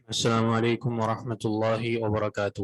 السلام علیکم ورحمۃ اللہ وبرکاتہ۔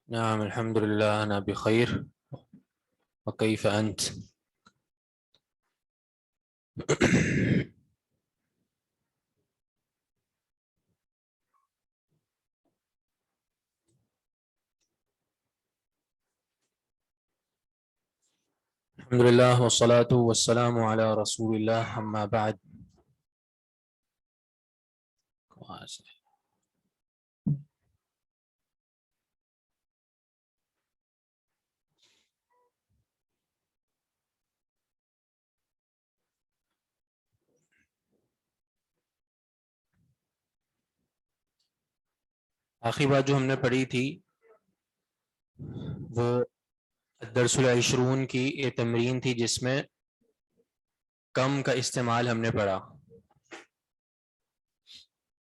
نعم الحمد للہ انا بخیر وکیف انت؟ الحمد للہ والصلاة والسلام علی رسول اللہ اما بعد۔ آخری بات جو ہم نے پڑھی تھی وہ الدرس العشرون کی یہ تمرین تھی جس میں کم کا استعمال ہم نے پڑھا،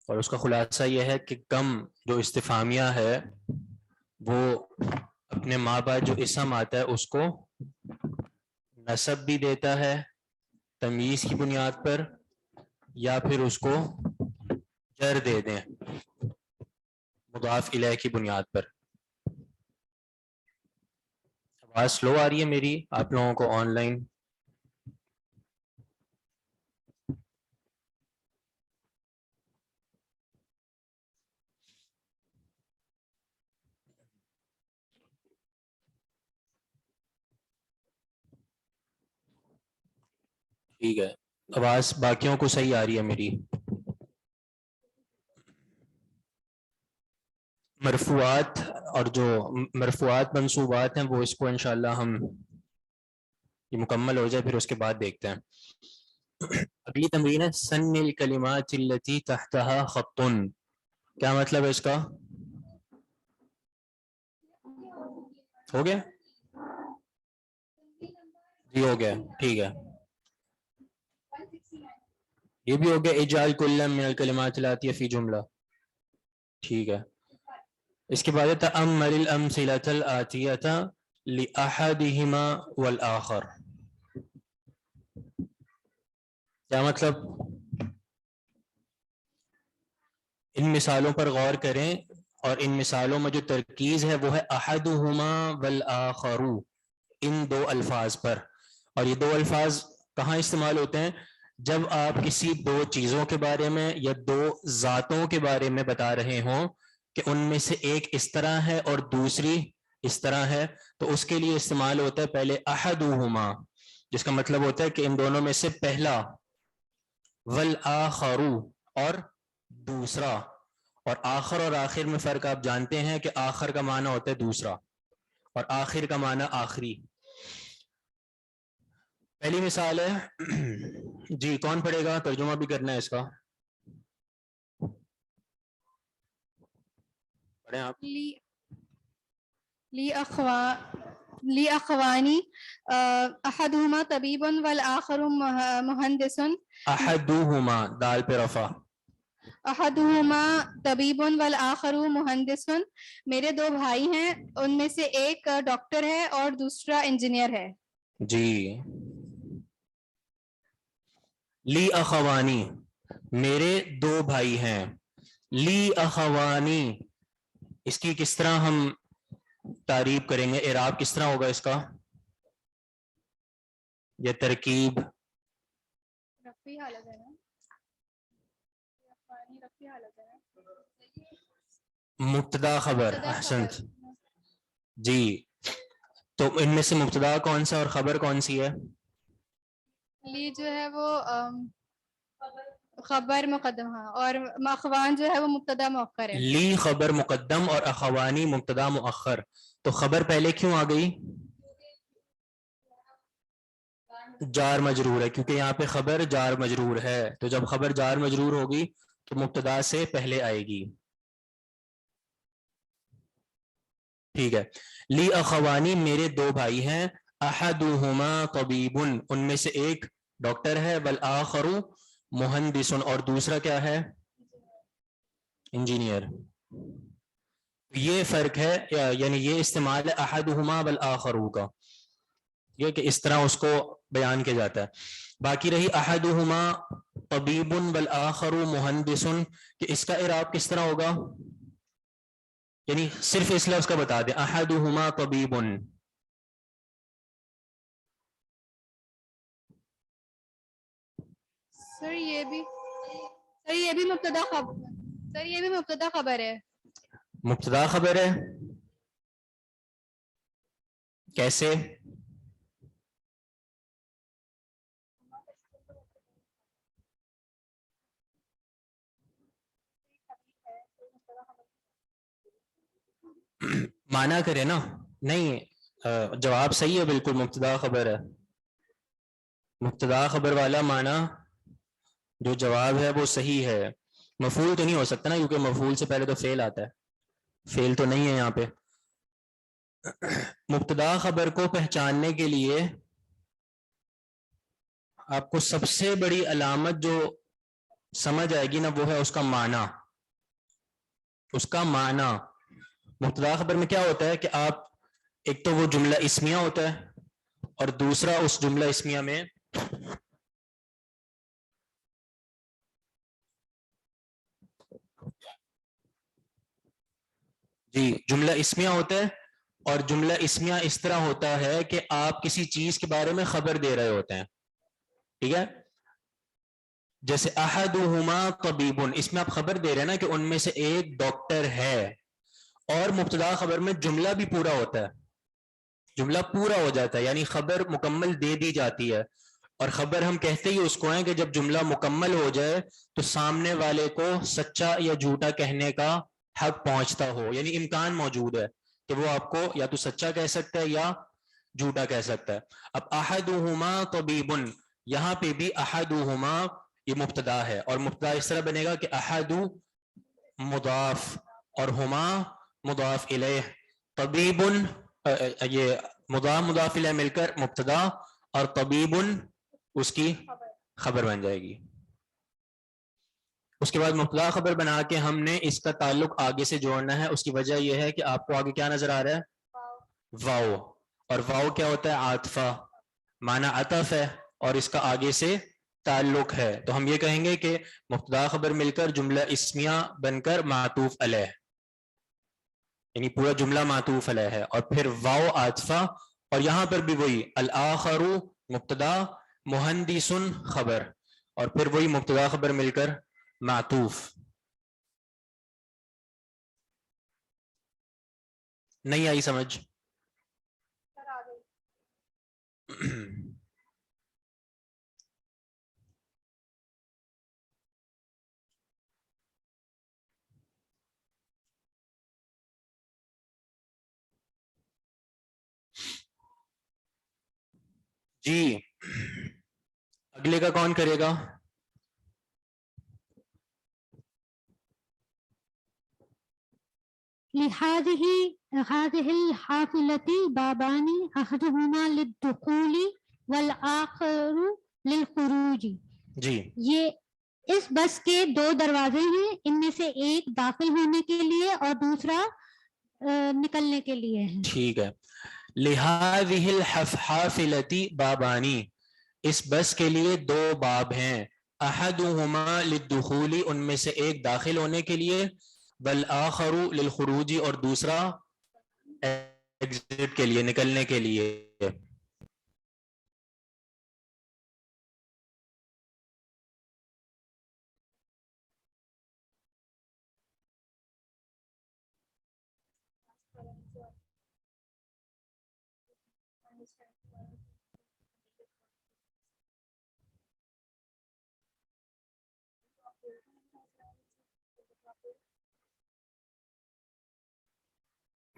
اور اس کا خلاصہ یہ ہے کہ کم جو استفہامیہ ہے وہ اپنے ماں بعد جو اسم آتا ہے اس کو نصب بھی دیتا ہے تمیز کی بنیاد پر، یا پھر اس کو جر دے دیں مضاف الیہ کی بنیاد پر۔ آواز سلو آ رہی ہے میری آپ لوگوں کو آن لائن؟ ٹھیک ہے، آواز باقیوں کو صحیح آ رہی ہے میری؟ مرفوعات اور جو مرفوعات منصوبات ہیں وہ اس کو انشاءاللہ ہم یہ مکمل ہو جائے پھر اس کے بعد دیکھتے ہیں۔ اگلی تمرین ہے سن الکلمات التي تحتها خط۔ کیا مطلب ہے اس کا؟ ہو گیا؟ جی ہو گیا، ٹھیک ہے۔ یہ بھی ہو گیا اجعل کل من الکلمات الآتیہ فی جملہ، ٹھیک ہے۔ اس کے بعد تأمل الامثلة الآتیہ لأحدہما والآخر۔ کیا مطلب؟ ان مثالوں پر غور کریں، اور ان مثالوں میں جو ترکیز ہے وہ ہے احدہما والآخر، ان دو الفاظ پر۔ اور یہ دو الفاظ کہاں استعمال ہوتے ہیں؟ جب آپ کسی دو چیزوں کے بارے میں یا دو ذاتوں کے بارے میں بتا رہے ہوں کہ ان میں سے ایک اس طرح ہے اور دوسری اس طرح ہے، تو اس کے لیے استعمال ہوتا ہے پہلے احدہما، جس کا مطلب ہوتا ہے کہ ان دونوں میں سے پہلا، والآخر اور دوسرا۔ اور آخر اور آخر میں فرق آپ جانتے ہیں کہ آخر کا معنی ہوتا ہے دوسرا اور آخر کا معنی آخری۔ پہلی مثال ہے جی کون پڑھے گا؟ ترجمہ بھی کرنا ہے اس کا، پڑھیں آپ۔ لی اخوانی احدہما طبیب والآخر مہندس. احدہما دال پہ رفع. احدہما طبیب والآخر مہندس. میرے دو بھائی ہیں، ان میں سے ایک ڈاکٹر ہے اور دوسرا انجینئر ہے. جی. لی اخوانی میرے دو بھائی ہیں. لی اخوانی اس کی کس طرح ہم تعریف کریں گے؟ اعراب کس طرح ہوگا اس کا؟ یہ ترکیب رفعی حالت ہے نا، رفعی حالت ہے نا. مبتدا خبر. احسنت. جی تو ان میں سے مبتدا کون سا اور خبر کون سی ہے؟ لی جو ہے وہ خبر مقدم، ہاں، اور اخوان جو ہے وہ مبتدا مؤخر ہے. لی خبر مقدم اور اخوانی مبتدا مؤخر. تو خبر پہلے کیوں آ گئی؟ جار مجرور ہے، کیونکہ یہاں پہ خبر جار مجرور ہے. تو جب خبر جار مجرور ہوگی تو مبتدا سے پہلے آئے گی. ٹھیک ہے. لی اخوانی میرے دو بھائی ہیں. احدہما طبیب ان میں سے ایک ڈاکٹر ہے. والآخر مہندس اور دوسرا کیا ہے؟ انجینئر. یہ فرق ہے، یعنی یہ استعمال ہے احدہما والآخر کا، یہ کہ اس طرح اس کو بیان کیا جاتا ہے. باقی رہی احدہما طبیب والآخر مہندس، کہ اس کا اعراب کس طرح ہوگا؟ یعنی صرف اس لفظ کا بتا دیں، احدہما طبیب. سر یہ بھی مبتدا خبر، سر یہ بھی مبتدا خبر ہے. مبتدا خبر ہے کیسے؟ مانا کرے نا. نہیں، جواب صحیح ہے بالکل، مبتدا خبر ہے. مبتدا خبر والا مانا جو جواب ہے وہ صحیح ہے. مفعول تو نہیں ہو سکتا نا، کیونکہ مفعول سے پہلے تو فعل آتا ہے. فعل تو نہیں ہے یہاں پہ. مبتدا خبر کو پہچاننے کے لیے آپ کو سب سے بڑی علامت جو سمجھ آئے گی نا، وہ ہے اس کا معنی. اس کا معنی مبتدا خبر میں کیا ہوتا ہے کہ آپ ایک تو وہ جملہ اسمیہ ہوتا ہے، اور دوسرا اس جملہ اسمیہ میں جی جملہ اسمیہ ہوتا ہے. اور جملہ اسمیہ اس طرح ہوتا ہے کہ آپ کسی چیز کے بارے میں خبر دے رہے ہوتے ہیں. ٹھیک ہے. جیسے احدہما طبیب، اس میں آپ خبر دے رہے ہیں نا کہ ان میں سے ایک ڈاکٹر ہے. اور مبتدا خبر میں جملہ بھی پورا ہوتا ہے، جملہ پورا ہو جاتا ہے، یعنی خبر مکمل دے دی جاتی ہے. اور خبر ہم کہتے ہی اس کو ہیں کہ جب جملہ مکمل ہو جائے تو سامنے والے کو سچا یا جھوٹا کہنے کا حق پہنچتا ہو، یعنی امکان موجود ہے کہ وہ آپ کو یا تو سچا کہہ سکتا ہے یا جھوٹا کہہ سکتا ہے. اب احدہما طبیب، یہاں پہ بھی احدہما یہ مبتدا ہے، اور مبتدا اس طرح بنے گا کہ احد مضاف اور ہما مضاف الیہ. طبیب یہ مضاف مضاف الیہ مل کر مبتدا، اور طبیب اس کی خبر بن جائے گی. اس کے بعد مبتدا خبر بنا کے ہم نے اس کا تعلق آگے سے جوڑنا ہے. اس کی وجہ یہ ہے کہ آپ کو آگے کیا نظر آ رہا ہے؟ واو. اور واو کیا ہوتا ہے؟ عاطفہ، معنی عطف ہے، اور اس کا آگے سے تعلق ہے. تو ہم یہ کہیں گے کہ مبتدا خبر مل کر جملہ اسمیہ بن کر معطوف علیہ، یعنی پورا جملہ معطوف علیہ ہے. اور پھر واو عاطفہ، اور یہاں پر بھی وہی الآخر مبتدا مہندس خبر، اور پھر وہی مبتدا خبر مل کر معطوف. نہیں آئی سمجھ؟ جی اگلے کا کون کرے گا؟ هذه الحافلة بابان أحدهما للدخول والآخر للخروج. جی یہ اس بس کے دو دروازے ہیں، ان میں سے ایک داخل ہونے کے لیے اور دوسرا نکلنے کے لیے ہے. ٹھیک ہے. لہذه الحافلة بابانی، اس بس کے لیے دو باب ہیں. احدہما للدخول، ان میں سے ایک داخل ہونے کے لیے، والآخر للخروج، اور دوسرا ایگزٹ کے لیے، نکلنے کے لیے.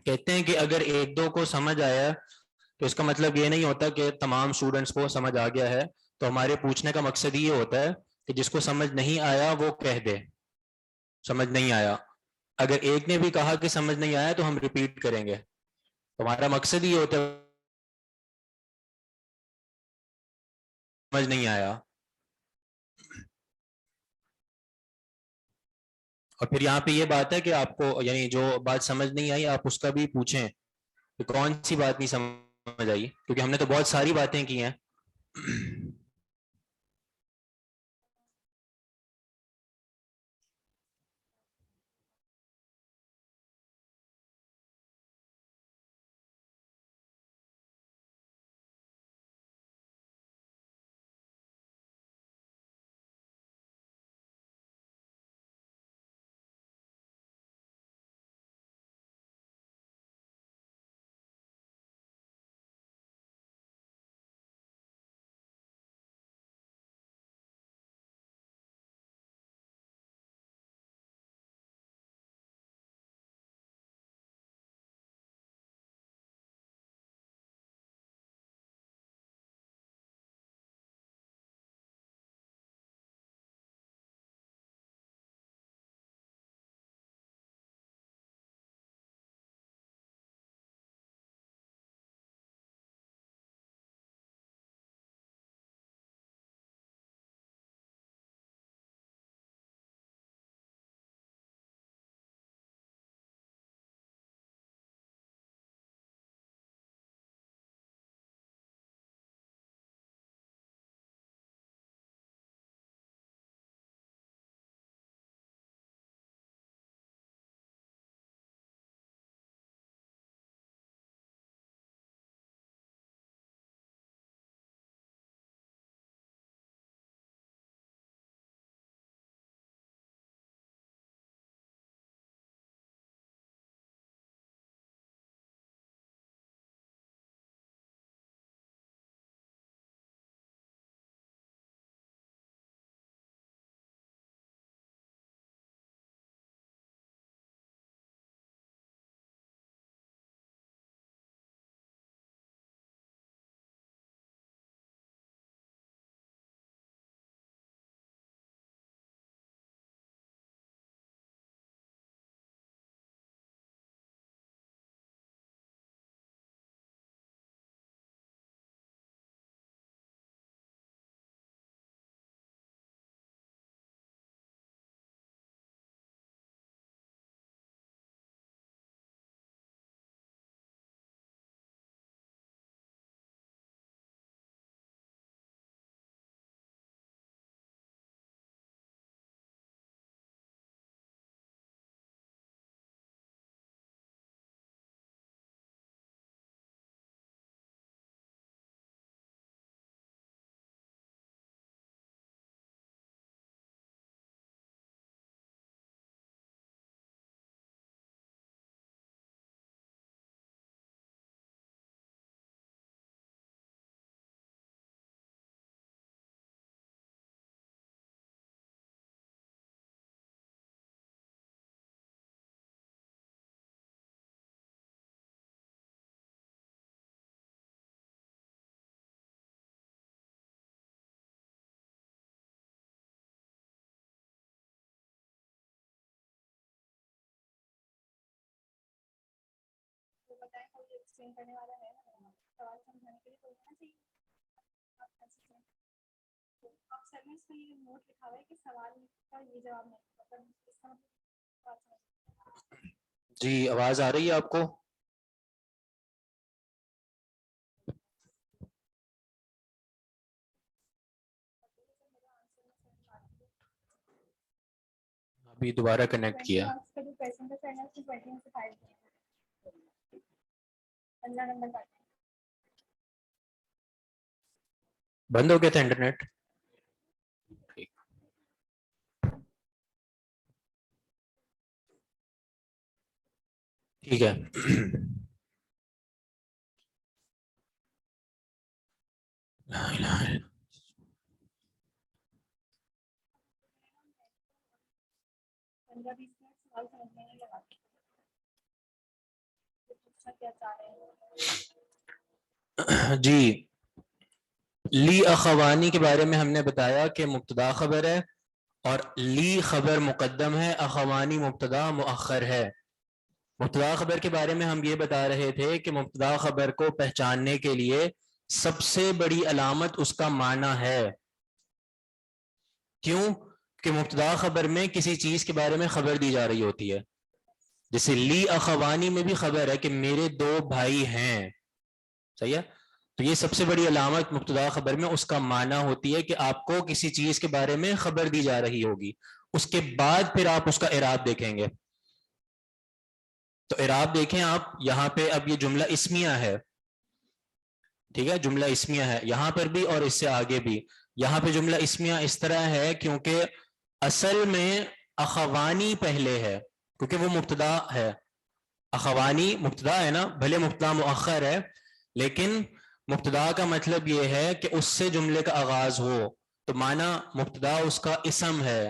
کہتے ہیں کہ اگر ایک دو کو سمجھ آیا تو اس کا مطلب یہ نہیں ہوتا کہ تمام اسٹوڈنٹس کو سمجھ آ گیا ہے. تو ہمارے پوچھنے کا مقصد یہ ہوتا ہے کہ جس کو سمجھ نہیں آیا وہ کہہ دے سمجھ نہیں آیا. اگر ایک نے بھی کہا کہ سمجھ نہیں آیا تو ہم ریپیٹ کریں گے. ہمارا مقصد یہ ہوتا ہے سمجھ نہیں آیا. اور پھر یہاں پہ یہ بات ہے کہ آپ کو یعنی جو بات سمجھ نہیں آئی آپ اس کا بھی پوچھیں کہ کون سی بات نہیں سمجھ آئی، کیونکہ ہم نے تو بہت ساری باتیں کی ہیں. جی آواز آ رہی ہے آپ کو؟ ابھی دوبارہ کنیکٹ کیا. بند ہو گیا تھا انٹرنیٹ. ٹھیک ہے. لا الہ الا جی لی اخوانی کے بارے میں ہم نے بتایا کہ مبتدا خبر ہے اور لی خبر مقدم ہے، اخوانی مبتدا مؤخر ہے. مبتدا خبر کے بارے میں ہم یہ بتا رہے تھے کہ مبتدا خبر کو پہچاننے کے لیے سب سے بڑی علامت اس کا معنی ہے. کیوں؟ کہ مبتدا خبر میں کسی چیز کے بارے میں خبر دی جا رہی ہوتی ہے. جیسے لی اخوانی میں بھی خبر ہے کہ میرے دو بھائی ہیں، صحیح ہے. تو یہ سب سے بڑی علامت مبتدا خبر میں اس کا معنی ہوتی ہے کہ آپ کو کسی چیز کے بارے میں خبر دی جا رہی ہوگی. اس کے بعد پھر آپ اس کا اعراب دیکھیں گے. تو اعراب دیکھیں آپ، یہاں پہ اب یہ جملہ اسمیہ ہے، ٹھیک ہے، جملہ اسمیہ ہے یہاں پر بھی اور اس سے آگے بھی. یہاں پہ جملہ اسمیہ اس طرح ہے کیونکہ اصل میں اخوانی پہلے ہے، کیونکہ وہ مبتدا ہے. اخوانی مبتدا ہے نا، بھلے مبتدا مؤخر ہے لیکن مبتدا کا مطلب یہ ہے کہ اس سے جملے کا آغاز ہو. تو معنی مبتدا اس کا اسم ہے،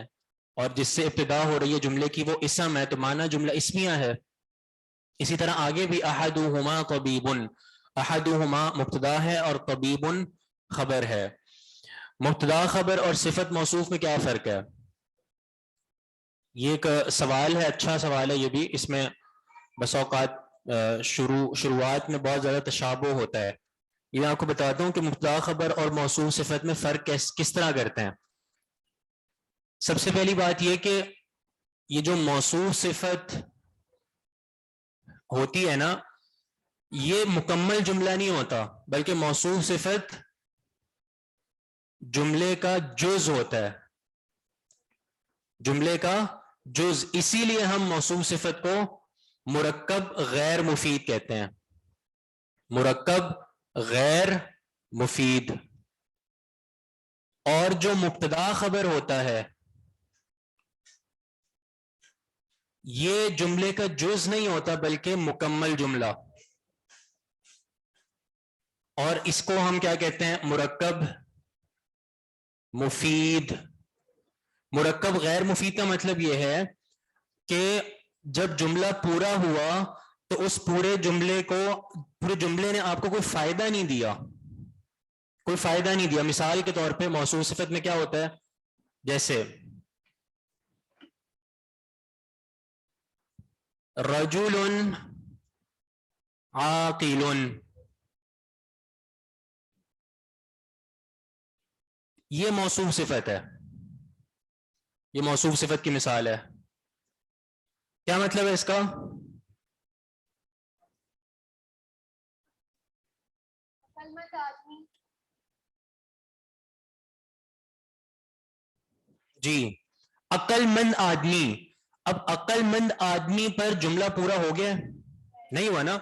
اور جس سے ابتدا ہو رہی ہے جملے کی وہ اسم ہے، تو معنی جملہ اسمیہ ہے. اسی طرح آگے بھی احدہما طبیب، احدہما مبتدا ہے اور طبیب خبر ہے. مبتدا خبر اور صفت موصوف میں کیا فرق ہے؟ یہ ایک سوال ہے، اچھا سوال ہے یہ بھی. اس میں بس اوقات شروعات میں بہت زیادہ تشابہ ہوتا ہے. یہ میں آپ کو بتاتا ہوں کہ مبتدا خبر اور موصوف صفت میں فرق کس طرح کرتے ہیں. سب سے پہلی بات یہ کہ یہ جو موصوف صفت ہوتی ہے نا، یہ مکمل جملہ نہیں ہوتا، بلکہ موصوف صفت جملے کا جز ہوتا ہے، جملے کا جز. اسی لیے ہم موصوف صفت کو مرکب غیر مفید کہتے ہیں، مرکب غیر مفید. اور جو مبتدا خبر ہوتا ہے یہ جملے کا جز نہیں ہوتا بلکہ مکمل جملہ، اور اس کو ہم کیا کہتے ہیں؟ مرکب مفید. مرکب غیر مفید کا مطلب یہ ہے کہ جب جملہ پورا ہوا تو اس پورے جملے نے آپ کو کوئی فائدہ نہیں دیا، کوئی فائدہ نہیں دیا. مثال کے طور پہ موصوف صفت میں کیا ہوتا ہے؟ جیسے رجل عاقل، یہ موصوف صفت ہے، یہ موصوف صفت کی مثال ہے. کیا مطلب ہے اس کا؟ جی عقل مند آدمی. اب عقل مند آدمی پر جملہ پورا ہو گیا؟ نہیں ہوا نا.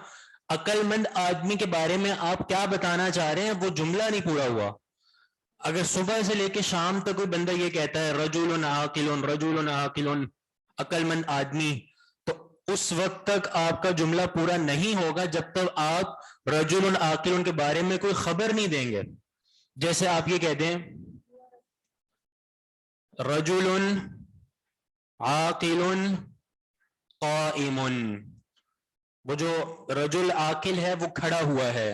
عقل مند آدمی کے بارے میں آپ کیا بتانا چاہ رہے ہیں؟ وہ جملہ نہیں پورا ہوا. اگر صبح سے لے کے شام تک کوئی بندہ یہ کہتا ہے رجل عاقل، رجل عاقل، عقل مند آدمی، تو اس وقت تک آپ کا جملہ پورا نہیں ہوگا جب تک آپ رجل عاقل کے بارے میں کوئی خبر نہیں دیں گے. جیسے آپ یہ کہتے ہیں رجل عاقل قائم، وہ جو رجل عاقل ہے وہ کھڑا ہوا ہے،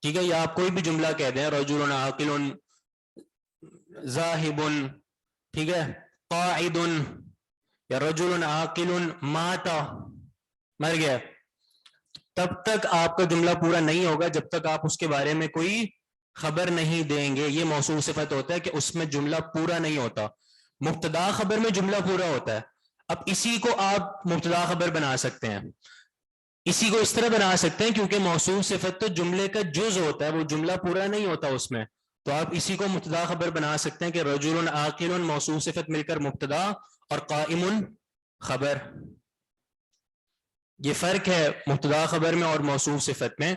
ٹھیک ہے. یا آپ کوئی بھی جملہ کہہ دیں رجل عاقل ذاہب، ٹھیک ہے، قاعد، یا رجل عاقل مات، مر گیا. تب تک آپ کا جملہ پورا نہیں ہوگا جب تک آپ اس کے بارے میں کوئی خبر نہیں دیں گے. یہ موصوف صفت ہوتا ہے کہ اس میں جملہ پورا نہیں ہوتا. مبتدا خبر میں جملہ پورا ہوتا ہے. اب اسی کو آپ مبتدا خبر بنا سکتے ہیں, اسی کو اس طرح بنا سکتے ہیں کیونکہ موصوف صفت تو جملے کا جز ہوتا ہے, وہ جملہ پورا نہیں ہوتا اس میں. تو آپ اسی کو مبتدا خبر بنا سکتے ہیں کہ رجل عاقل موصوف صفت مل کر مبتدا اور قائم خبر. یہ فرق ہے مبتدا خبر میں اور موصوف صفت میں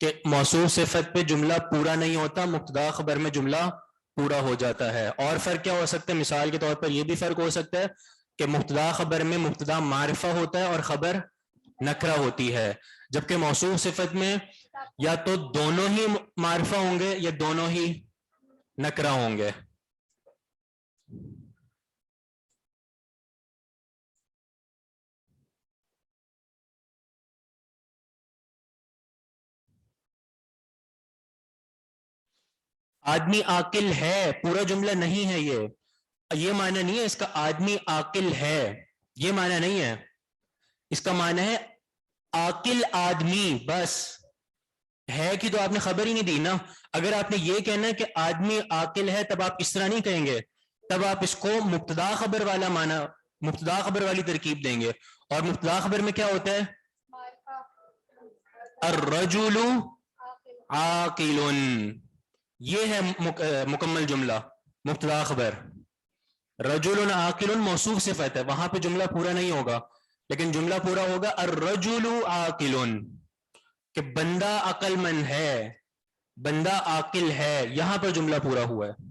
کہ موصوف صفت پہ جملہ پورا نہیں ہوتا, مبتدا خبر میں جملہ پورا ہو جاتا ہے. اور فرق کیا ہو سکتا ہے؟ مثال کے طور پر یہ بھی فرق ہو سکتا ہے کہ مبتدا خبر میں مبتدا معرفہ ہوتا ہے اور خبر نکرہ ہوتی ہے, جبکہ موصوف صفت میں یا تو دونوں ہی معرفہ ہوں گے یا دونوں ہی نکرہ ہوں گے. آدمی عاقل ہے پورا جملہ نہیں ہے, یہ معنی نہیں ہے اس کا آدمی عاقل ہے, یہ معنی نہیں ہے. اس کا معنی ہے عاقل آدمی, بس ہے کہ تو آپ نے خبر ہی نہیں دی نا. اگر آپ نے یہ کہنا ہے کہ آدمی عاقل ہے تب آپ اس طرح نہیں کہیں گے, تب آپ اس کو مبتدا خبر والا معنی, مبتدا خبر والی ترکیب دیں گے. اور مبتدا خبر میں کیا ہوتا ہے؟ الرجل عاقل, یہ ہے مکمل جملہ مبتدا خبر. رجل عاقل موصوف صفت ہے, وہاں پہ جملہ پورا نہیں ہوگا, لیکن جملہ پورا ہوگا الرجل عاقل, کہ بندہ عقل مند ہے, بندہ عاقل ہے, یہاں پر جملہ پورا ہوا ہے.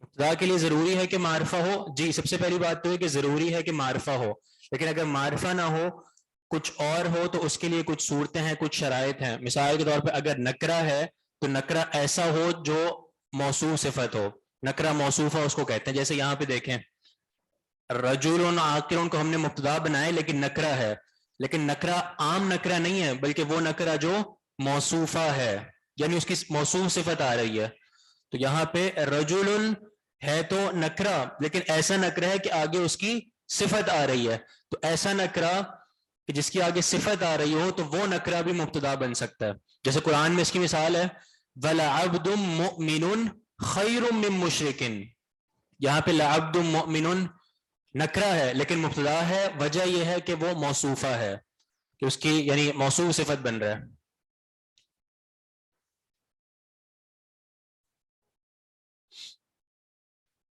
مبتدا کے لیے ضروری ہے کہ معرفہ ہو. جی سب سے پہلی بات تو ہے کہ ضروری ہے کہ معرفہ ہو, لیکن اگر معرفہ نہ ہو کچھ اور ہو تو اس کے لیے کچھ صورتیں ہیں, کچھ شرائط ہیں. مثال کے طور پہ اگر نکرہ ہے تو نکرہ ایسا ہو جو موصوف صفت ہو, نکرہ موصوفہ اس کو کہتے ہیں. جیسے یہاں پہ دیکھیں رجل عاقل کو ہم نے مبتدا بنائے لیکن نکرہ ہے, لیکن نکرہ عام نکرہ نہیں ہے بلکہ وہ نکرہ جو موصوفہ ہے, یعنی اس کی موصوف صفت آ رہی ہے. تو یہاں پہ رجل ہے تو نکرہ, لیکن ایسا نکرہ ہے کہ آگے اس کی صفت آ رہی ہے. تو ایسا نکرہ کہ جس کی آگے صفت آ رہی ہو تو وہ نکرہ بھی مبتدا بن سکتا ہے. جیسے قرآن میں اس کی مثال ہے وَلَعَبْدٌ مُؤْمِنٌ خَيْرٌ مِّن مُشْرِكٍ, یہاں پہ لعبد مؤمن نکرہ ہے لیکن مبتدا ہے. وجہ یہ ہے کہ وہ موصوفہ ہے, کہ اس کی یعنی موصوف صفت بن رہا ہے.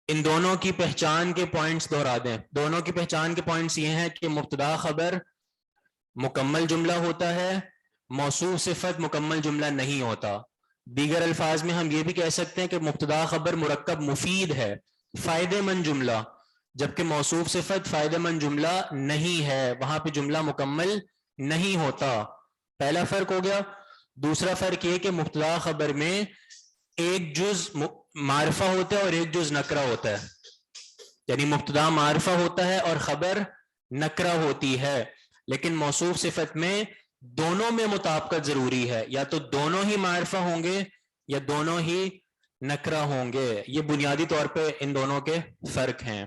ان دونوں کی پہچان کے پوائنٹس دہرا دیں. دونوں کی پہچان کے پوائنٹس یہ ہیں کہ مبتدا خبر مکمل جملہ ہوتا ہے, موصوف صفت مکمل جملہ نہیں ہوتا. دیگر الفاظ میں ہم یہ بھی کہہ سکتے ہیں کہ مبتدا خبر مرکب مفید ہے, فائدہ مند جملہ, جبکہ موصوف صفت فائدہ مند جملہ نہیں ہے, وہاں پہ جملہ مکمل نہیں ہوتا. پہلا فرق ہو گیا. دوسرا فرق یہ کہ مبتدا خبر میں ایک جز معرفہ ہوتا ہے اور ایک جز نکرہ ہوتا ہے, یعنی مبتدا معرفہ ہوتا ہے اور خبر نکرہ ہوتی ہے. لیکن موصوف صفت میں دونوں میں مطابقت ضروری ہے, یا تو دونوں ہی معرفہ ہوں گے یا دونوں ہی نکرہ ہوں گے. یہ بنیادی طور پہ ان دونوں کے فرق ہیں.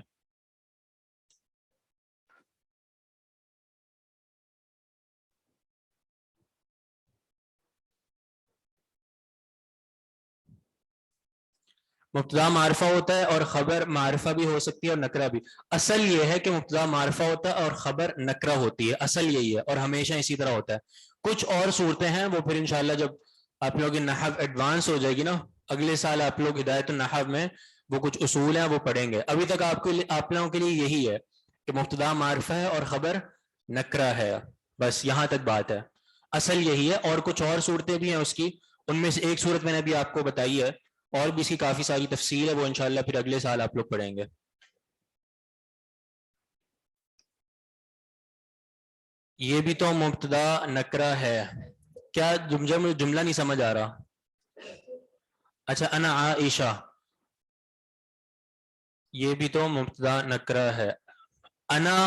مبتدا معرفہ ہوتا ہے اور خبر معرفہ بھی ہو سکتی ہے اور نکرہ بھی. اصل یہ ہے کہ مبتدا معرفہ ہوتا ہے اور خبر نکرہ ہوتی ہے, اصل یہی ہے اور ہمیشہ اسی طرح ہوتا ہے. کچھ اور صورتیں ہیں وہ پھر انشاءاللہ جب آپ لوگ نحو ایڈوانس ہو جائے گی نا, اگلے سال آپ لوگ ہدایت النحو میں وہ کچھ اصول ہیں وہ پڑھیں گے. ابھی تک آپ لوگوں کے لیے یہی ہے کہ مبتدا معرفہ ہے اور خبر نکرہ ہے, بس یہاں تک بات ہے. اصل یہی ہے. اور کچھ اور صورتیں بھی ہیں اس کی, ان میں سے ایک صورت میں نے ابھی آپ کو بتائی ہے, اور بھی اس کی کافی ساری تفصیل ہے, وہ انشاءاللہ پھر اگلے سال آپ لوگ پڑھیں گے. یہ بھی تو مبتدا نکرہ ہے. کیا جملہ نہیں سمجھ آ رہا؟ اچھا انا عائشہ, یہ بھی تو مبتدا نکرہ ہے. انا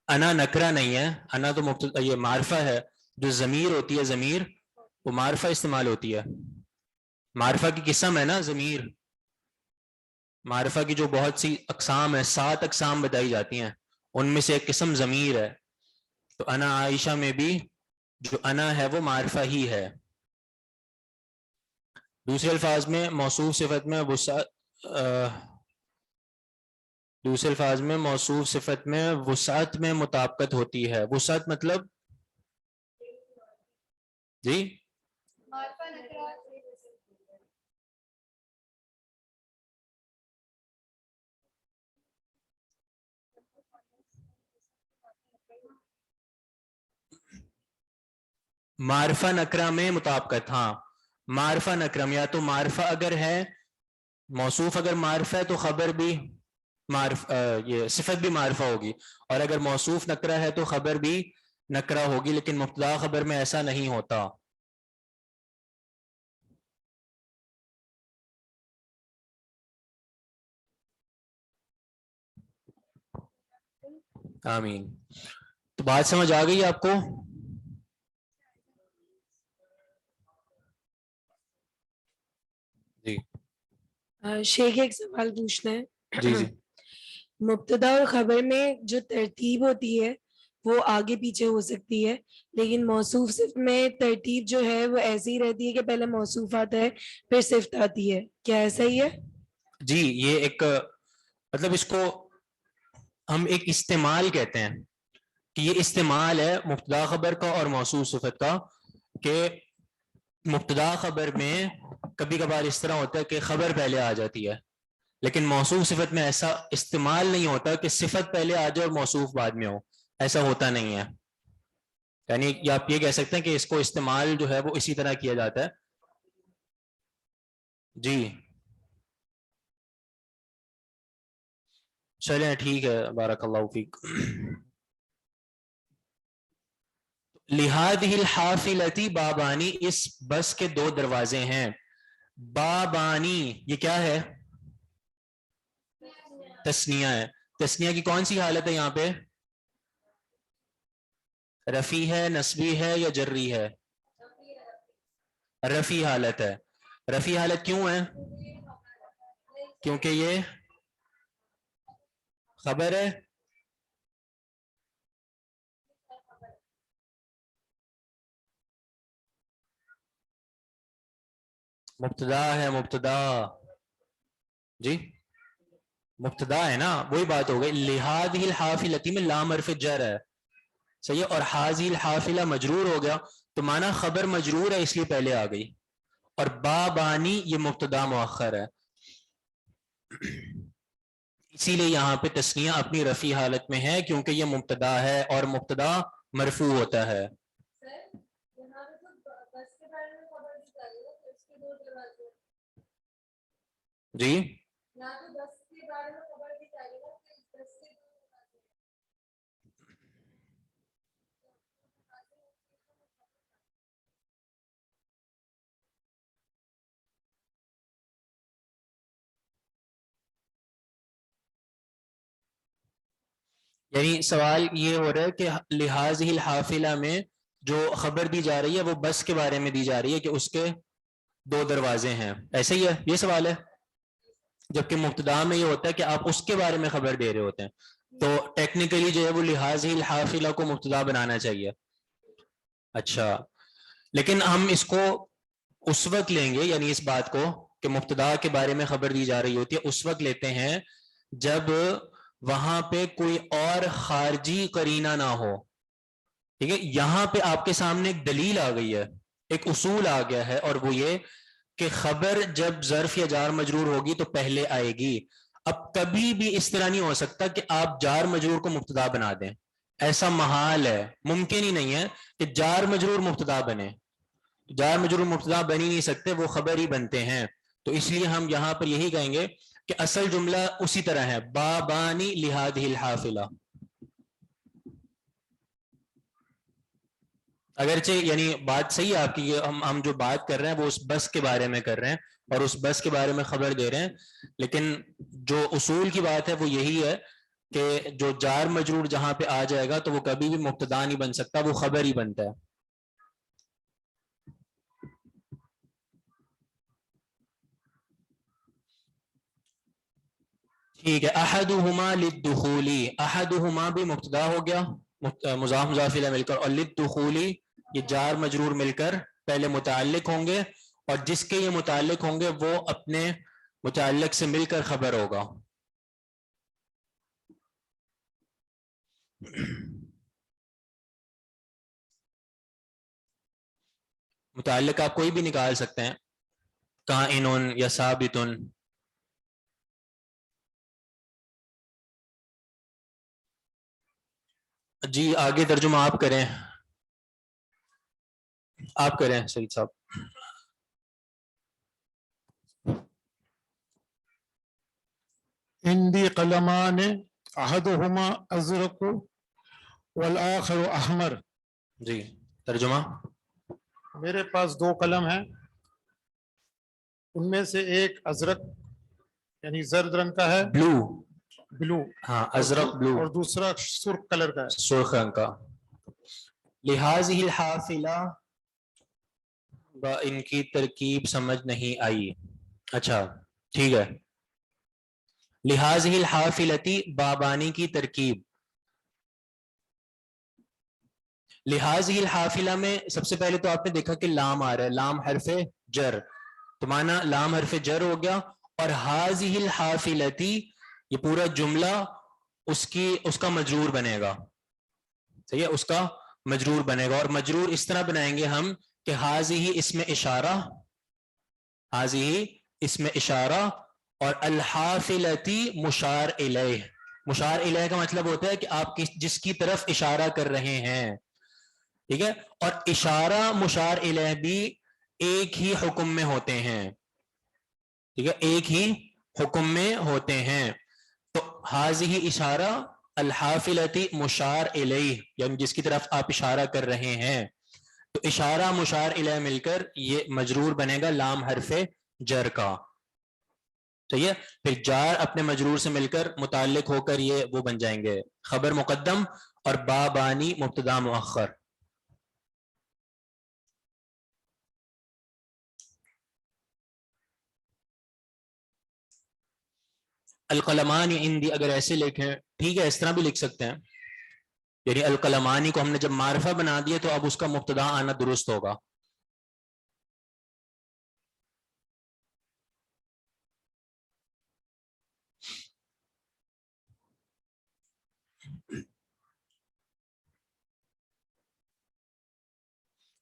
انا نکرہ نہیں ہے, انا تو مبتدا یہ معرفہ ہے. جو ضمیر ہوتی ہے ضمیر وہ معرفہ استعمال ہوتی ہے. معرفہ کی قسم ہے نا ضمیر, معرفہ کی جو بہت سی اقسام ہیں, 7 اقسام بتائی جاتی ہیں, ان میں سے ایک قسم ضمیر ہے. تو انا عائشہ میں بھی جو انا ہے وہ معرفہ ہی ہے. دوسرے الفاظ میں موصوف صفت میں دوسرے الفاظ میں موصوف صفت میں وسعت میں مطابقت ہوتی ہے. وسعت مطلب جی معرفہ نکرہ میں مطابقت. ہاں معرفہ نکرہ یا تو معرفہ اگر ہے, موصوف اگر معرفہ ہے تو خبر بھی یہ صفت بھی معرفہ ہوگی, اور اگر موصوف نکرہ ہے تو خبر بھی نکرہ ہوگی. لیکن مبتدا خبر میں ایسا نہیں ہوتا. آمین. تو بات سمجھ آ گئی آپ کو؟ جی شیخ ایک سوال پوچھنا ہے. جی جی مبتدا اور خبر میں جو ترتیب ہوتی ہے وہ آگے پیچھے ہو سکتی ہے, لیکن موصوف صفت میں ترتیب جو ہے وہ ایسی ہی رہتی ہے کہ پہلے موصوف آتا ہے پھر صفت آتی ہے. کیا ایسا ہی ہے؟ جی, یہ ایک مطلب اس کو ہم ایک استعمال کہتے ہیں کہ یہ استعمال ہے مبتدا خبر کا اور موصوف صفت کا, کہ مبتدا خبر میں کبھی کبھار اس طرح ہوتا ہے کہ خبر پہلے آ جاتی ہے, لیکن موصوف صفت میں ایسا استعمال نہیں ہوتا کہ صفت پہلے آ جائے اور موصوف بعد میں ہو. ایسا ہوتا نہیں ہے. یعنی آپ یہ کہہ سکتے ہیں کہ اس کو استعمال جو ہے وہ اسی طرح کیا جاتا ہے. جی چلیں ٹھیک ہے, بارک اللہ فیک. لہذه الحافلتی بابانی, اس بس کے 2 دروازے ہیں. بابانی یہ کیا ہے؟ تسنیہ ہے. تسنیہ کی کون سی حالت ہے یہاں پہ؟ رفی ہے, نصبی ہے یا جری ہے؟ رفی حالت ہے. رفی حالت کیوں ہے؟ کیونکہ یہ خبر ہے. مبتدا ہے, مبتدا جی مبتدا ہے نا, وہی بات ہو گئی. لہذه الحافلتی میں لام حرف جر ہے, صحیح ہے, اور حاضی الحافلہ مجرور ہو گیا تو مانا خبر مجرور ہے اس لیے پہلے آ گئی, اور بابانی یہ مبتدا مؤخر ہے. اسی لیے یہاں پہ تسنیہ اپنی رفع حالت میں ہے کیونکہ یہ مبتدا ہے اور مبتدا مرفوع ہوتا ہے. جی یعنی سوال یہ ہو رہا ہے کہ لہذه الحافلہ میں جو خبر دی جا رہی ہے وہ بس کے بارے میں دی جا رہی ہے کہ اس کے 2 دروازے ہیں, ایسے ہی ہے یہ سوال ہے. جبکہ مبتدا میں یہ ہوتا ہے کہ آپ اس کے بارے میں خبر دے رہے ہوتے ہیں, تو ٹیکنیکلی جو ہے وہ لہذه الحافلہ کو مبتدا بنانا چاہیے. اچھا, لیکن ہم اس کو اس وقت لیں گے, یعنی اس بات کو کہ مبتدا کے بارے میں خبر دی جا رہی ہوتی ہے اس وقت لیتے ہیں جب وہاں پہ کوئی اور خارجی قرینہ نہ ہو. ٹھیک ہے, یہاں پہ آپ کے سامنے ایک دلیل آ گئی ہے, ایک اصول آ گیا ہے, اور وہ یہ کہ خبر جب ظرف یا جار مجرور ہوگی تو پہلے آئے گی. اب کبھی بھی اس طرح نہیں ہو سکتا کہ آپ جار مجرور کو مبتدا بنا دیں, ایسا محال ہے, ممکن ہی نہیں ہے کہ جار مجرور مبتدا بنے. جار مجرور مبتدا بن ہی نہیں سکتے, وہ خبر ہی بنتے ہیں. تو اس لیے ہم یہاں پر یہی کہیں گے کہ اصل جملہ اسی طرح ہے, بابانی لہذه الحافلہ. اگرچہ یعنی بات صحیح ہے آپ کی, ہم جو بات کر رہے ہیں وہ اس بس کے بارے میں کر رہے ہیں اور اس بس کے بارے میں خبر دے رہے ہیں, لیکن جو اصول کی بات ہے وہ یہی ہے کہ جو جار مجرور جہاں پہ آ جائے گا تو وہ کبھی بھی مبتدا نہیں بن سکتا, وہ خبر ہی بنتا ہے. ٹھیک ہے, احدہما للدخولی, احدہما بھی مبتدا ہو گیا مضاف مضاف الیہ مل کر, اور للدخولی یہ جار مجرور مل کر پہلے متعلق ہوں گے, اور جس کے یہ متعلق ہوں گے وہ اپنے متعلق سے مل کر خبر ہوگا. متعلق آپ کوئی بھی نکال سکتے ہیں, کائن یا ثابت. جی آگے ترجمہ آپ کریں, آپ کریں سعید صاحب. عندي قلمان أحدهما أزرق والآخر أحمر. جی ترجمہ. میرے پاس دو قلم ہیں, ان میں سے ایک ازرق یعنی زرد رنگ کا ہے, بلو, ہاں ازرق بلو, اور دوسرا سرخ کلر کا ہے. سرخ رنگ کا. لہذه الحافلہ, ان کی ترکیب سمجھ نہیں آئی. اچھا ٹھیک ہے. لہذه الحافلتی, بابانی کی ترکیب. لہذه الحافلہ میں سب سے پہلے تو آپ نے دیکھا کہ لام آ رہا ہے, لام حرف جر, تو مانا لام حرف جر ہو گیا, اور هذه الحافلتی یہ پورا جملہ اس کا مجرور بنے گا. صحیح ہے, اس کا مجرور بنے گا, اور مجرور اس طرح بنائیں گے ہم کہ هذه اسم اشارہ, هذه اسم اشارہ, اور الحافلتی مشار الیہ. مشار الیہ کا مطلب ہوتا ہے کہ آپ جس کی طرف اشارہ کر رہے ہیں, ٹھیک ہے, اور اشارہ مشار الیہ بھی ایک ہی حکم میں ہوتے ہیں, ٹھیک ہے, ایک ہی حکم میں ہوتے ہیں. تو ہاذہ اشارہ, الحافلتی مشار الیہ, یعنی جس کی طرف آپ اشارہ کر رہے ہیں, تو اشارہ مشار الیہ مل کر یہ مجرور بنے گا لام حرف جر کا. صحیح ہے, پھر جار اپنے مجرور سے مل کر متعلق ہو کر یہ وہ بن جائیں گے خبر مقدم اور بابانی مبتدا مؤخر. القلمانی عندی اگر ایسے لکھیں ٹھیک ہے, اس طرح بھی لکھ سکتے ہیں, یعنی القلمانی کو ہم نے جب معرفہ بنا دیا تو اب اس کا مبتدا آنا درست ہوگا.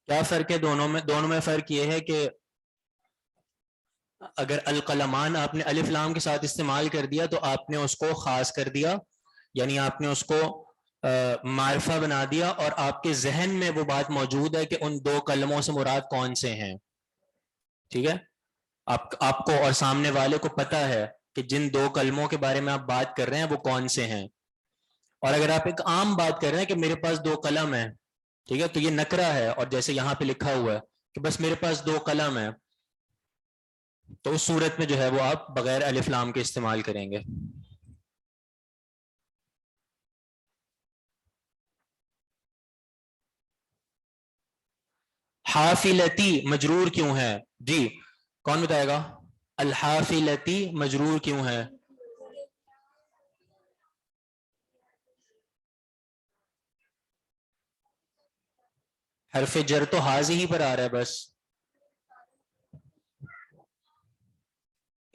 کیا فرق ہے دونوں میں؟ دونوں میں فرق یہ ہے کہ اگر القلمان آپ نے الف لام کے ساتھ استعمال کر دیا تو آپ نے اس کو خاص کر دیا, یعنی آپ نے اس کو معرفہ بنا دیا, اور آپ کے ذہن میں وہ بات موجود ہے کہ ان دو کلموں سے مراد کون سے ہیں. ٹھیک ہے, آپ کو اور سامنے والے کو پتا ہے کہ جن دو کلموں کے بارے میں آپ بات کر رہے ہیں وہ کون سے ہیں. اور اگر آپ ایک عام بات کر رہے ہیں کہ میرے پاس دو قلم ہیں, ٹھیک ہے, تو یہ نکرہ ہے, اور جیسے یہاں پہ لکھا ہوا ہے کہ بس میرے پاس دو قلم ہیں, تو اس صورت میں جو ہے وہ آپ بغیر الف لام کے استعمال کریں گے. حافلتی مجرور کیوں ہے؟ جی کون بتائے گا؟ الحافلتی مجرور کیوں ہے؟ حرف جر تو حاضی ہی پر آ رہا ہے بس.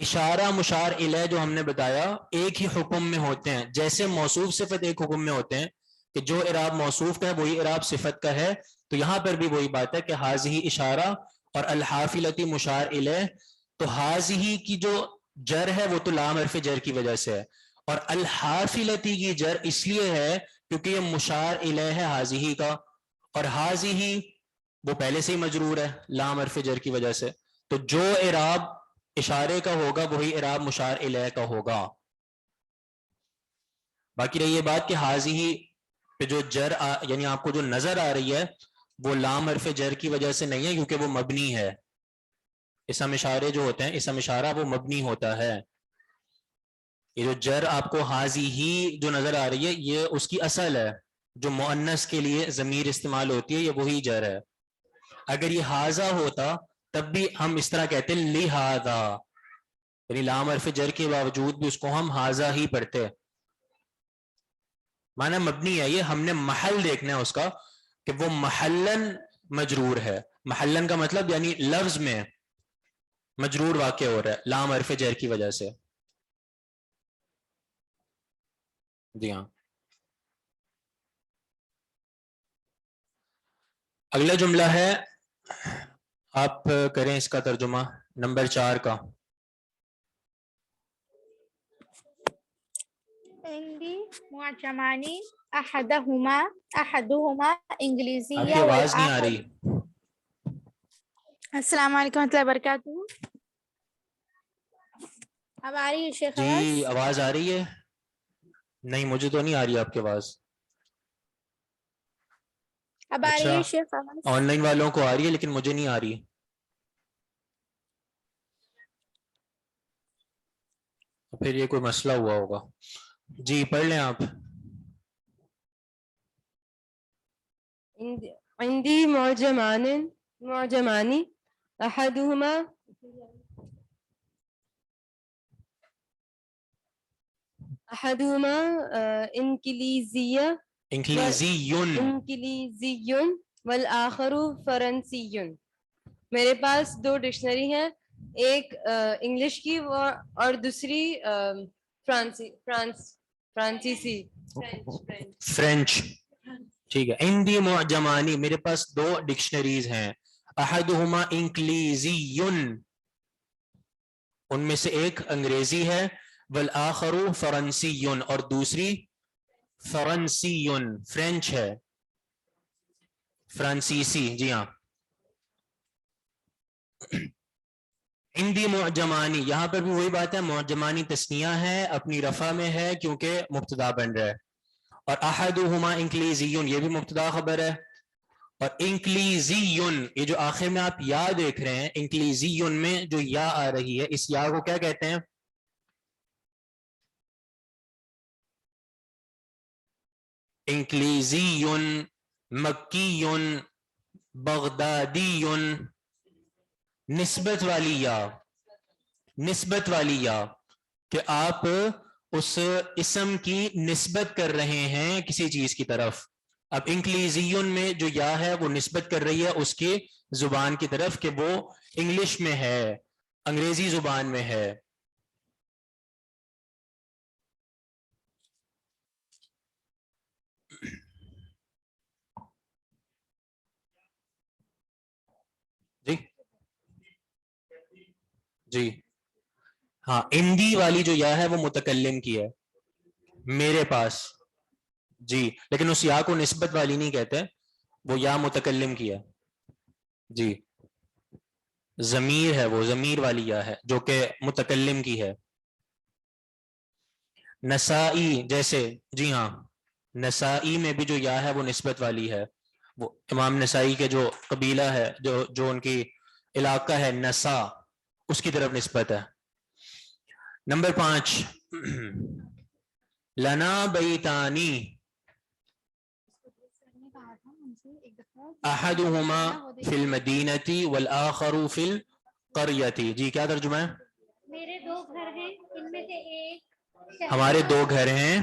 اشارہ مشار الیہ جو ہم نے بتایا ایک ہی حکم میں ہوتے ہیں, جیسے موصوف صفت ایک حکم میں ہوتے ہیں کہ جو اعراب موصوف کا ہے وہی اعراب صفت کا ہے, تو یہاں پر بھی وہی بات ہے کہ حاضی اشارہ اور الحافلتی مشار الیہ. تو حاضی کی جو جر ہے وہ تو لام حرف جر کی وجہ سے ہے, اور الحافلتی کی جر اس لیے ہے کیونکہ یہ مشار الیہ ہے حاضی کا, اور حاضی وہ پہلے سے ہی مجرور ہے لام حرف جر کی وجہ سے, تو جو اعراب اشارے کا ہوگا وہی اعراب مشار الیہ کا ہوگا. باقی رہی یہ بات کہ حاضی پہ جو جر یعنی آپ کو جو نظر آ رہی ہے وہ لام حرف جر کی وجہ سے نہیں ہے, کیونکہ وہ مبنی ہے. اسم اشارے جو ہوتے ہیں, اسم اشارہ وہ مبنی ہوتا ہے, یہ جو جر آپ کو حاضی ہی جو نظر آ رہی ہے یہ اس کی اصل ہے، جو مؤنث کے لیے ضمیر استعمال ہوتی ہے یہ وہی جر ہے. اگر یہ حاضہ ہوتا تب بھی ہم اس طرح کہتے ہیں لہذا، یعنی لام حرف جر کے باوجود بھی اس کو ہم حاضہ ہی پڑھتے. معنی مبنی ہے، یہ ہم نے محل دیکھنا ہے اس کا کہ وہ محلن مجرور ہے. محلن کا مطلب یعنی لفظ میں مجرور واقع ہو رہا ہے لام حرف جر کی وجہ سے. جی ہاں. اگلا جملہ ہے، آپ کریں اس کا ترجمہ نمبر 4 کا. عندي معجمان احدهما انگلیسی آپ کی آواز نہیں آ رہی. السلام علیکم ورحمۃ اللہ وبرکاتہ. اب آ رہی ہے شیخ جی آواز؟ آواز آ رہی ہے؟ نہیں مجھے تو نہیں آ رہی آپ کی آواز. اب آ رہی ہے شیخ آواز؟ آن لائن والوں کو آ رہی ہے لیکن مجھے نہیں آ رہی. پھر یہ کوئی مسئلہ ہوا ہوگا. جی پڑھ لیں آپ. عندي معجمان احدهما انگلیزی والآخر فرنسی. میرے پاس 2 ڈکشنری ہیں، ایک انگلش کی اور دوسری فرانسیسی فرینچ. ٹھیک ہے. عندی معجمانی، میرے پاس 2 ڈکشنریز ہیں. احدہما انگلیزی، ان میں سے ایک انگریزی ہے، والآخر فرنسی، اور دوسری فرنسی فرینچ ہے، فرانسیسی. جی ہاں. عندی معجمانی، یہاں پر بھی وہی بات ہے، معجمانی تثنیہ ہے، اپنی رفع میں ہے کیونکہ مبتدا بن رہا ہے. اور احدہما انگلیزی، یہ بھی مبتدا خبر ہے. اور انکلیزی، یہ جو آخر میں آپ یا دیکھ رہے ہیں، انکلیزی میں جو یا آ رہی ہے، اس یا کو کیا کہتے ہیں؟ انکلیزی، مکی، بغدادی، نسبت والی یا، نسبت والی یا، کہ آپ اس اسم کی نسبت کر رہے ہیں کسی چیز کی طرف. اب انکلیزیون میں جو یا ہے وہ نسبت کر رہی ہے اس کی زبان کی طرف کہ وہ انگلش میں ہے، انگریزی زبان میں ہے. جی جی ہاں. اندی والی جو یا ہے وہ متکلم کی ہے، میرے پاس. جی لیکن اس یا کو نسبت والی نہیں کہتے، وہ یا متکلم کی ہے. جی ضمیر ہے، وہ ضمیر والی یا ہے جو کہ متکلم کی ہے. نسائی جیسے، جی ہاں نسائی میں بھی جو یا ہے وہ نسبت والی ہے، وہ امام نسائی کے جو قبیلہ ہے، جو ان کی علاقہ ہے نسا، اس کی طرف نسبت ہے. نمبر 5 لنا بیتانی احدہما فی المدینہ والآخر فی القریہ. جی کیا ترجمہ ہے؟ میرے 2 گھر ہیں، ان میں سے ایک ہمارے 2 گھر ہیں.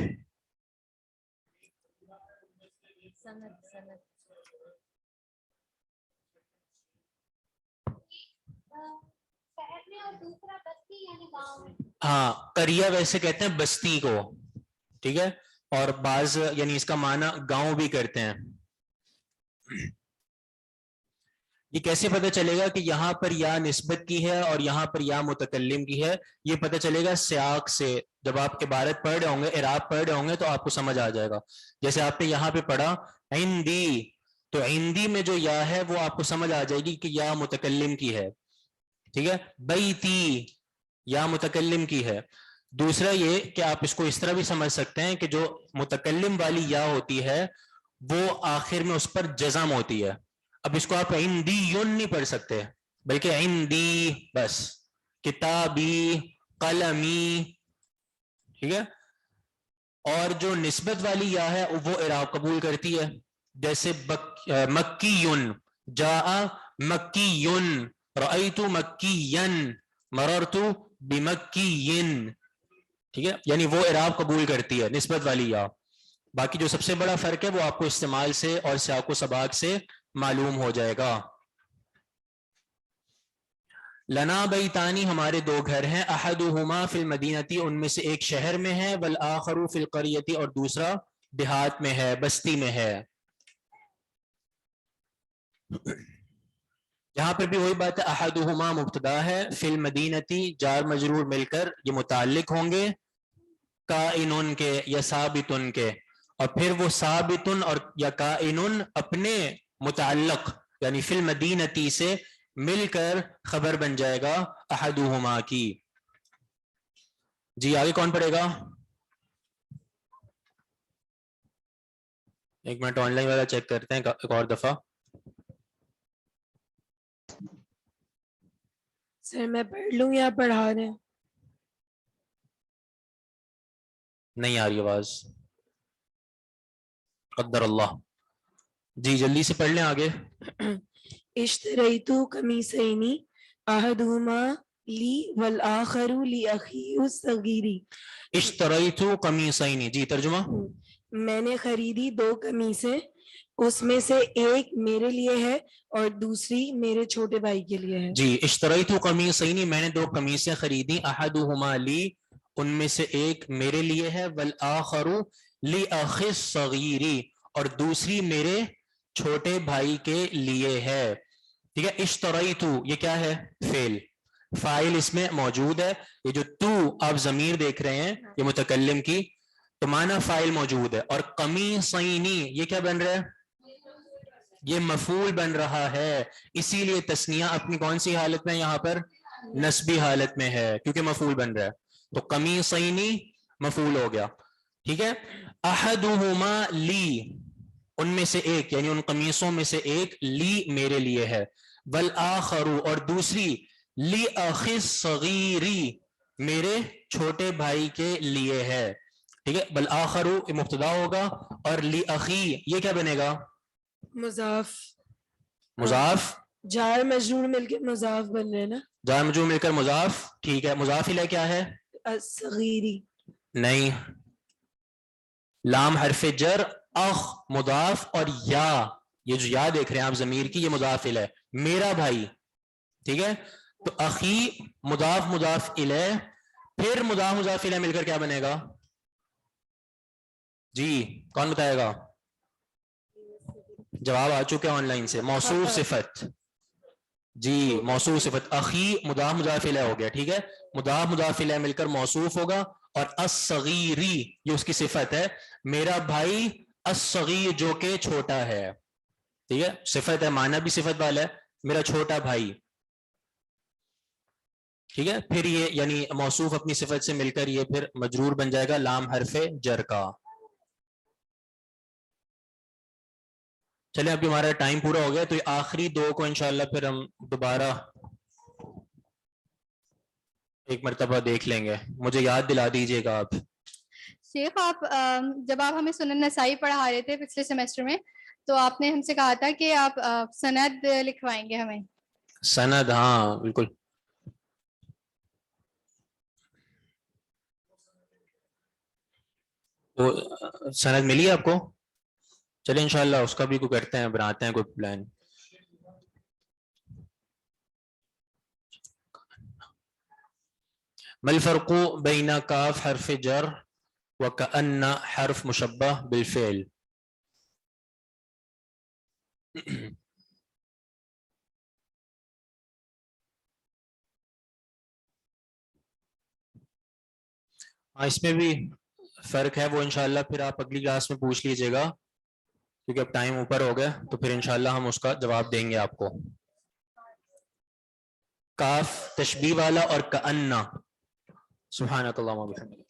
ہاں قریہ ویسے کہتے ہیں بستی کو، ٹھیک ہے، اور بعض یعنی اس کا معنی گاؤں بھی کرتے ہیں. یہ کیسے پتہ چلے گا کہ یہاں پر یا نسبت کی ہے اور یہاں پر یا متکلم کی ہے؟ یہ پتہ چلے گا سیاق سے. جب آپ عبارت پڑھ رہے ہوں گے، اعراب پڑھ رہے ہوں گے تو آپ کو سمجھ آ جائے گا. جیسے آپ نے یہاں پہ پڑھا عندی، تو عندی میں جو یا ہے وہ آپ کو سمجھ آ جائے گی کہ یا متکلم کی ہے، ٹھیک ہے. بیتی یا متکلم کی ہے. دوسرا یہ کہ آپ اس کو اس طرح بھی سمجھ سکتے ہیں کہ جو متکلم والی یا ہوتی ہے وہ آخر میں اس پر جزم ہوتی ہے. اب اس کو آپ عندی نہیں پڑھ سکتے بلکہ عندی بس. کتابی، قلمی، ٹھیک ہے. اور جو نسبت والی یا ہے وہ اعراب قبول کرتی ہے, جیسے مکیون, جاء مکیون, رأیت مکیین, مررت بمکیین. ٹھیک ہے, یعنی وہ اعراب قبول کرتی ہے نسبت والی یا. باقی جو سب سے بڑا فرق ہے وہ آپ کو استعمال سے اور سیاق و سباق سے معلوم ہو جائے گا. لنا بیتانی, ہمارے دو گھر ہیں, احدہما فی المدینتی, ان میں سے ایک شہر میں ہے, والآخر فی القریتی, اور دوسرا دیہات میں ہے, بستی میں ہے. یہاں پر بھی وہی بات ہے, احدہما مبتدا ہے, فی المدینتی جار مجرور مل کر یہ متعلق ہوں گے کائنن کے یا ثابتن کے, اور پھر وہ ثابتن اور یا کائنن اپنے متعلق یعنی فی المدینتی سے مل کر خبر بن جائے گا احدہما کی. جی آگے کون پڑھے گا؟ ایک منٹ آن لائن والا چیک کرتے ہیں ایک اور دفعہ. سر میں پڑھ لوں یا پڑھا رہے ہیں؟ نہیں آ رہی آواز, قدر اللہ. جی جلدی سے پڑھ لیں آگے. اشتریت قمیصین احدہما لی والآخر لأخی الصغیر. اشتریت قمیصین, جی ترجمہ. میں نے خریدی دو قمیصیں, اس میں سے ایک میرے لیے ہے اور دوسری میرے چھوٹے بھائی کے لیے ہے. جی اشتریت قمیصین, میں نے دو قمیصیں خریدی, احدہما لی, ان میں سے ایک میرے لیے ہے, والآخر لأخی الصغیر, اور دوسری میرے چھوٹے بھائی کے لیے ہے. ٹھیک ہے, اشتریت یہ کیا ہے؟ فعل, فاعل اس میں موجود ہے. یہ جو تو آپ ضمیر دیکھ رہے ہیں یہ متکلم کی, تو معنی فاعل موجود ہے. اور قمیصینی یہ کیا بن رہا ہے؟ یہ مفعول بن رہا ہے, اسی لیے تثنیہ اپنی کون سی حالت میں یہاں پر؟ نسبی حالت میں ہے, کیونکہ مفعول بن رہا ہے. تو قمیصینی مفعول ہو گیا. ٹھیک ہے, احدہما لی, ان میں سے ایک یعنی ان قمیصوں میں سے ایک, لی میرے لیے ہے, والآخر اور دوسری, لأخی الصغیر میرے چھوٹے بھائی کے لیے ہے. ٹھیک ہے, والآخر مبتدا ہوگا, اور لأخی یہ کیا بنے گا؟ مضاف. مضاف, جار مجرور مل کے مضاف بن رہے نا. جار مجرور مل کر مضاف. ٹھیک ہے, مضاف الیہ کیا ہے؟ الصغیری. نہیں, لام حرف جر, اخ مضاف, اور یا یہ جو یا دیکھ رہے ہیں آپ ضمیر کی, یہ مضاف الیہ, میرا بھائی. ٹھیک ہے, تو اخی مضاف مضاف الیہ, پھر مضاف مضاف الیہ مل کر کیا بنے گا؟ جی کون بتائے گا؟ جواب آ چکے آن لائن سے, موصوف صفت. جی موصوف صفت, اخی مضاف مضاف الیہ ہو گیا. ٹھیک ہے, مضاف مضاف الیہ مل کر موصوف ہوگا, اور الصغیری یہ اس کی صفت ہے, میرا بھائی الصغیر جو کہ چھوٹا ہے. ٹھیک ہے, صفت ہے, معنی بھی صفت والا ہے, میرا چھوٹا بھائی. ٹھیک ہے, پھر یہ یعنی موصوف اپنی صفت سے مل کر یہ پھر مجرور بن جائے گا لام حرف جر کا. چلیں ابھی ہمارا ٹائم پورا ہو گیا, تو یہ آخری دو کو انشاءاللہ پھر ہم دوبارہ ایک مرتبہ دیکھ لیں گے. مجھے یاد دلا دیجیے گا آپ. شیخ آپ جب آپ ہمیں سنن نسائی پڑھا رہے تھے پچھلے سیمسٹر میں, تو آپ نے ہم سے کہا تھا کہ آپ سند لکھوائیں گے ہمیں. سند, ہاں بالکل. تو سند ملی آپ کو؟ چلیں انشاءاللہ اس کا بھی کوئی کرتے ہیں, بناتے ہیں کوئی پلان. ما الفرق بین کاف حرف جر وکأن حرف مشبہ بالفعل؟ اس میں بھی فرق ہے, وہ انشاءاللہ پھر آپ اگلی کلاس میں پوچھ لیجئے گا, کیونکہ اب ٹائم اوپر ہو گیا, تو پھر انشاءاللہ ہم اس کا جواب دیں گے آپ کو. کاف تشبیہ والا اور کأن. سبحانک اللہم و بحمدک.